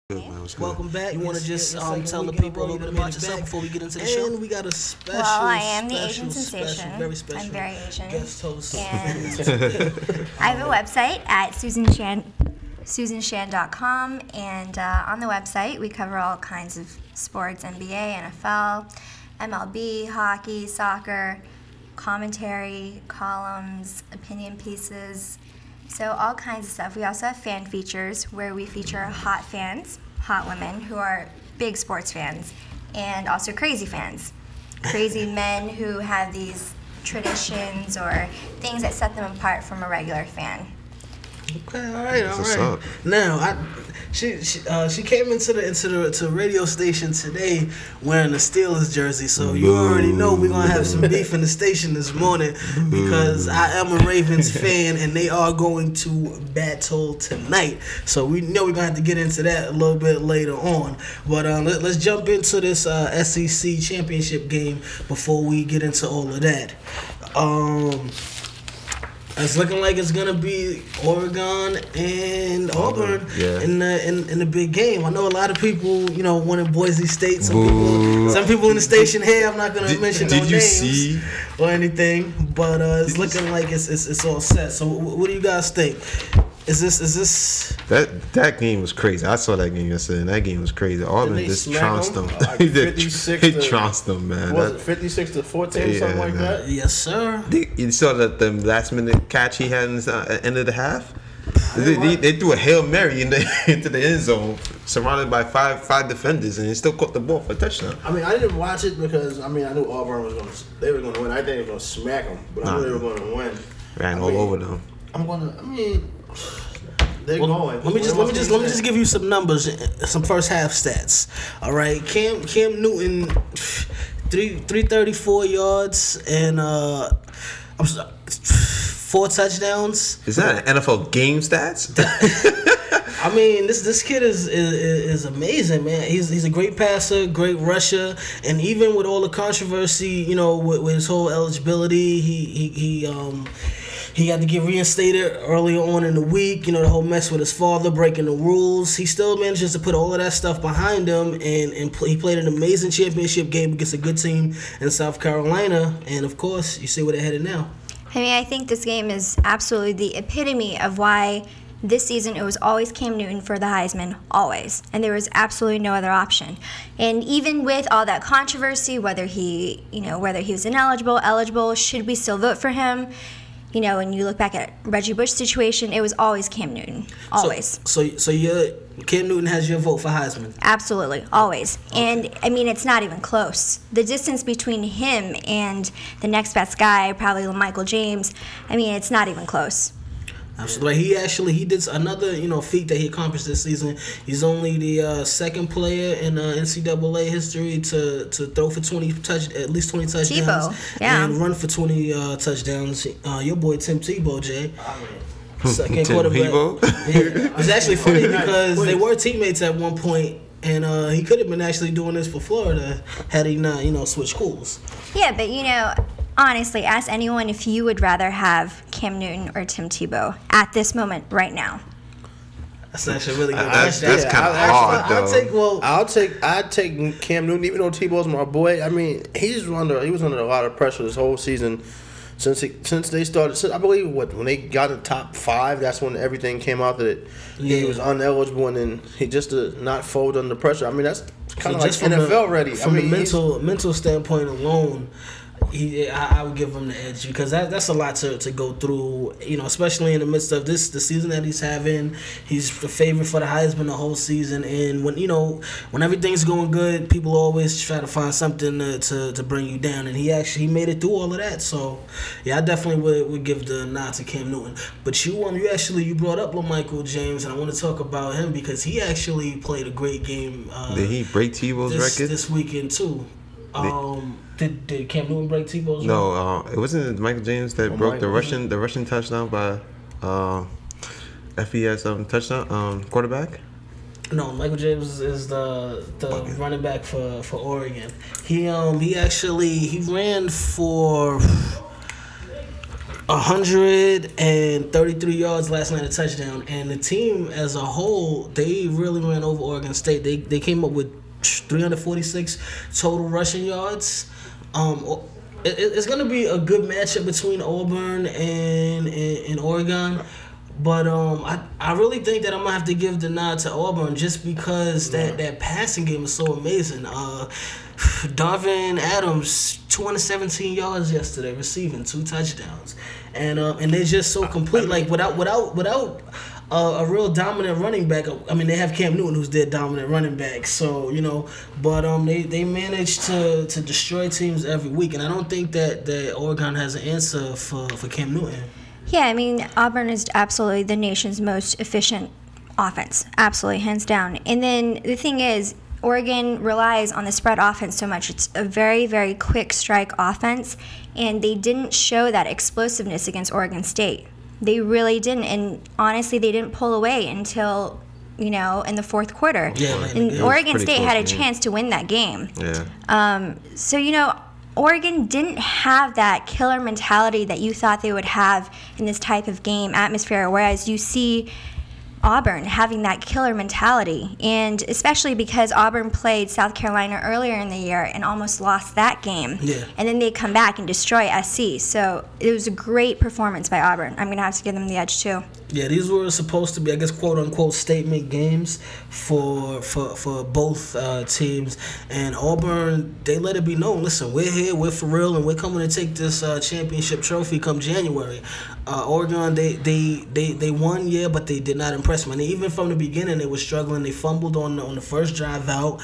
Good, man. What's good? Welcome back. You want to just tell the people a little bit about yourself before we get into the show? And we got a special, I am the Asian sensation. Very special. I'm very Asian. Guest host. And I have a website at susanshan.com, and on the website we cover all kinds of sports: NBA, NFL, MLB, hockey, soccer, commentary, columns, opinion pieces. So all kinds of stuff. We also have fan features where we feature hot fans, hot women who are big sports fans, and also crazy fans. Crazy men who have these traditions or things that set them apart from a regular fan. Okay, all right. What's up? Now, she came into the radio station today wearing a Steelers jersey, so you already know we're gonna have some beef in the station this morning because I am a Ravens fan and they are going to battle tonight. So we know we're gonna have to get into that a little bit later on. But let's jump into this SEC championship game before we get into all of that. It's looking like it's gonna be Oregon and Auburn in the big game. I know a lot of people, wanted Boise State. Some people in the station here. I'm not gonna mention no names or anything, but it's looking like it's all set. So what do you guys think? Is this that game was crazy? I saw that game yesterday, and that game was crazy. Auburn just trounced them. Like They trounced them, man. Was it 56-14 or something like that? Yes, sir. You saw that the last minute catch he had in the end of the half. They threw a Hail Mary into the end zone, surrounded by five defenders, and he still caught the ball for a touchdown. I mean, I didn't watch it because I knew Auburn were going to win. I think they were going to smack them, but I knew they were going to win. Ran all over them. They're going. Let me just give you some numbers, some first half stats. All right, Cam Newton, 334 yards and 4 touchdowns. Is that an NFL game stats? I mean, this kid is amazing, man. He's a great passer, great rusher, and even with all the controversy, with his whole eligibility, he had to get reinstated earlier on in the week. The whole mess with his father breaking the rules. He still manages to put all of that stuff behind him, and he played an amazing championship game against a good team in South Carolina. And of course, you see where they're headed now. I think this game is absolutely the epitome of why this season it was always Cam Newton for the Heisman, always. And there was absolutely no other option. And even with all that controversy, whether he was ineligible, eligible, should we still vote for him? When you look back at Reggie Bush's situation, it was always Cam Newton. Always. So Cam Newton has your vote for Heisman? Absolutely. Always. Okay. And, it's not even close. The distance between him and the next best guy, probably Michael James, it's not even close. Absolutely. He did another feat that he accomplished this season. He's only the second player in NCAA history to throw for at least 20 touchdowns. Tebow, yeah. And run for 20 touchdowns. Your boy Tim Tebow, Jay. Second Tim quarterback. Tebow? It's actually funny because they were teammates at one point, and he could have been actually doing this for Florida had he not switched schools. Yeah, but honestly, ask anyone if you would rather have Cam Newton or Tim Tebow at this moment right now. That's actually a really good question. question. That's kind of hard, though. I'd take Cam Newton, even though Tebow's my boy. He was under a lot of pressure this whole season since they started. I believe when they got in the top 5, that's when everything came out that he was ineligible, and then he just did not fold under pressure. That's kind of like NFL ready. From the mental standpoint alone, I would give him the edge because that's a lot to go through, especially in the midst of the season that he's having. He's the favorite for the Heisman the whole season, and when everything's going good, people always try to find something to bring you down, and he made it through all of that. So yeah, I definitely would give the nod to Cam Newton. But you brought up LaMichael James, and I want to talk about him because he actually played a great game. Did he break Tebow's record this weekend too? Did Cam Newton break Tebow's record? No, it wasn't Michael James that broke the Russian touchdown by FES touchdown quarterback. No, Michael James is the running back for Oregon. He ran for 133 yards last night, a touchdown. And the team as a whole, they really ran over Oregon State. They came up with 346 total rushing yards. It's going to be a good matchup between Auburn and Oregon. But I really think that I'm going to have to give the nod to Auburn just because that passing game is so amazing. Darvin Adams, 217 yards yesterday, receiving 2 touchdowns. And they're just so complete. Like, without a real dominant running back. I mean, they have Cam Newton, who's their dominant running back. So, but they manage to destroy teams every week. And I don't think that Oregon has an answer for Cam Newton. Yeah, I mean, Auburn is absolutely the nation's most efficient offense. Absolutely, hands down. And then the thing is, Oregon relies on the spread offense so much. It's a very, very quick strike offense, and they didn't show that explosiveness against Oregon State. They really didn't, and honestly, they didn't pull away until, in the fourth quarter. Yeah, and Oregon State had a chance to win that game. Yeah. So, Oregon didn't have that killer mentality that you thought they would have in this type of game atmosphere, whereas you see Auburn having that killer mentality, and especially because Auburn played South Carolina earlier in the year and almost lost that game. Yeah. And then they come back and destroy SC. So it was a great performance by Auburn. I'm going to have to give them the edge too. Yeah, these were supposed to be, I guess, quote unquote statement games for both teams. And Auburn, they let it be known. Listen, we're here, we're for real, and we're coming to take this championship trophy come January. Oregon, they won, yeah, but they did not impress me. And even from the beginning, they were struggling. They fumbled on the first drive out.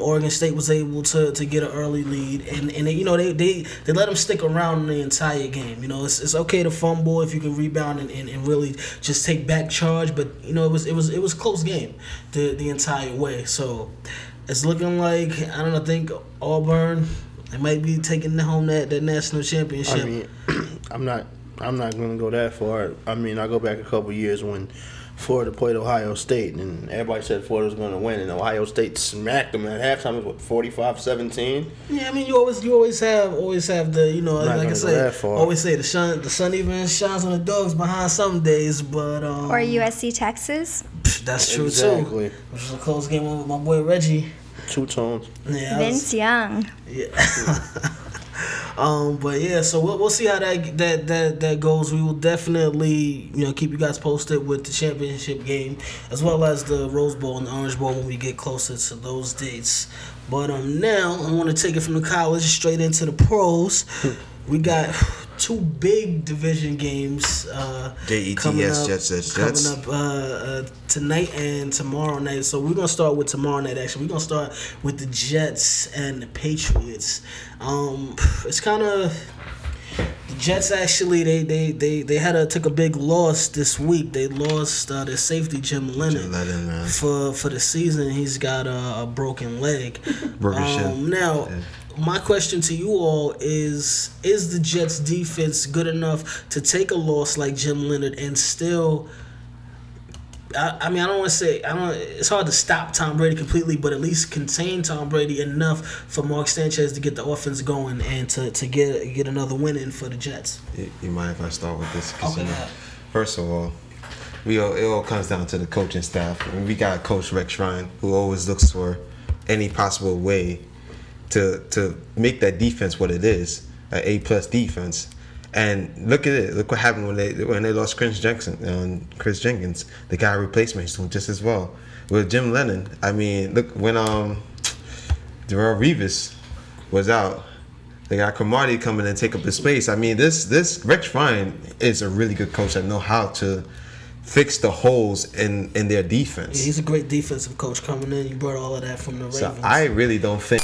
Oregon State was able to get an early lead, and they let them stick around the entire game. It's okay to fumble if you can rebound and really just take back charge, but it was close game the entire way. So it's looking like, I think Auburn, they might be taking home that national championship. I mean, I'm not going to go that far. I mean, I go back a couple years when Florida played Ohio State, and everybody said Florida was going to win, and Ohio State smacked them at halftime. It was 45-17. Yeah, I mean, you always have the like I said, always say the sun even shines on the dogs behind some days, but or USC Texas. That's true exactly. too. Which was a close game with my boy Reggie. Two tones. Yeah, Vince Young. Yeah. But yeah, so we'll see how that goes. We will definitely keep you guys posted with the championship game as well as the Rose Bowl and the Orange Bowl when we get closer to those dates. But now I want to take it from the college straight into the pros. We got 2 big division games coming up tonight and tomorrow night. So we're gonna start with tomorrow night. Actually, we're gonna start with the Jets and the Patriots. It's kind of the Jets. Actually, they took a big loss this week. They lost their safety Jim Lennon for the season. He's got a broken leg. Now. Yeah. My question to you all is the Jets defense good enough to take a loss like Jim Leonard and still, I mean, I don't want to say, it's hard to stop Tom Brady completely, but at least contain Tom Brady enough for Mark Sanchez to get the offense going and to get another win in for the Jets? You mind if I start with this? Okay. First of all, it all comes down to the coaching staff. I mean, we got Coach Rex Ryan, who always looks for any possible way to make that defense what it is, an A+ defense. And look at it. Look what happened when they lost Chris Jenkins, the guy replacement, he's doing just as well. With Jim Lennon, I mean, look when Darrell Revis was out, they got Cromartie coming and take up his space. I mean, this Rex Ryan is a really good coach that know how to fix the holes in their defense. Yeah, he's a great defensive coach coming in. You brought all of that from the Ravens. So I really don't think